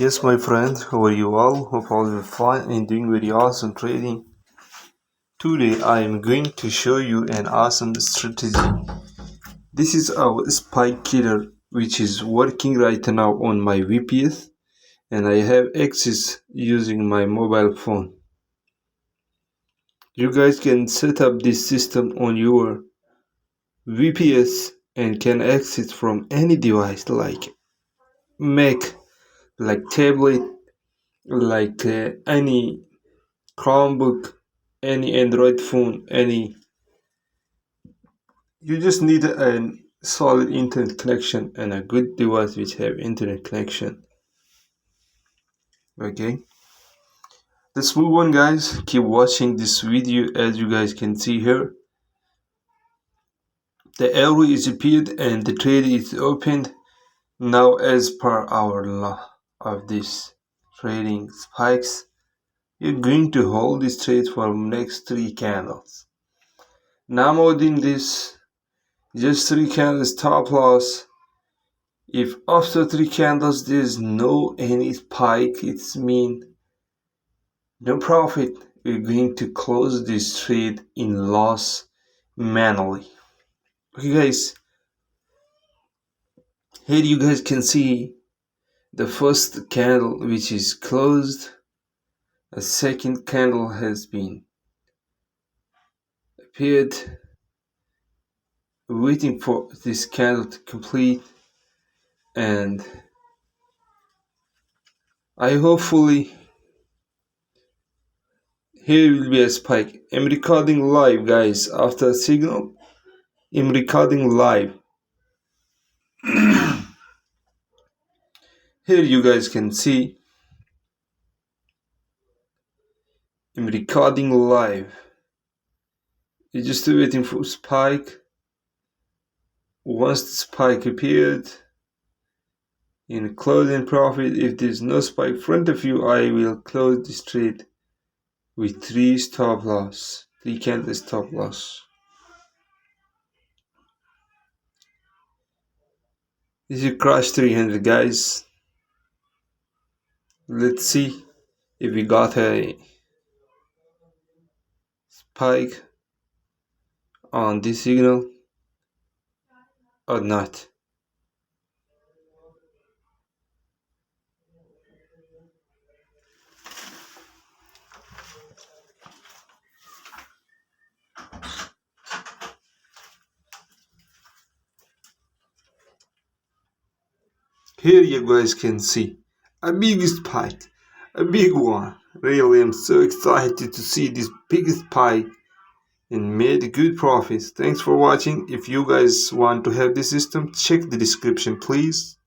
Yes, my friend, how are you all? Hope all are fine and doing very awesome trading. Today I am going to show you an awesome strategy. This is our spike killer, which is working right now on my VPS, and I have access using my mobile phone. You guys can set up this system on your VPS and can access from any device like Mac, like tablet, like any Chromebook, any Android phone, any. You just need a solid internet connection and a good device which have internet connection. Okay. Let's move on, guys. Keep watching this video. As you guys can see here, the arrow is appeared and the trade is opened. Now, as per our law of this trading spikes, you're going to hold this trade for next 3 candles. Now more than this, just 3 candles stop loss. If after 3 candles there's no any spike, it's mean no profit. We're going to close this trade in loss manually. Okay, guys, here you guys can see the first candle which is closed. A second candle has been appeared, waiting for this candle to complete, and I hopefully here will be a spike. I'm recording live, guys. After a signal, I'm recording live. Here you guys can see I'm recording live. You're just waiting for spike. Once the spike appeared, in closing profit, if there's no spike in front of you, I will close this trade with 3 stop loss, 3 candle stop loss. This is crash 300, guys. Let's see if we got a spike on this signal or not. Here you guys can see a big spike, a big one. Really, I'm so excited to see this big spike and made good profits. Thanks for watching. If you guys want to have this system, check the description, please.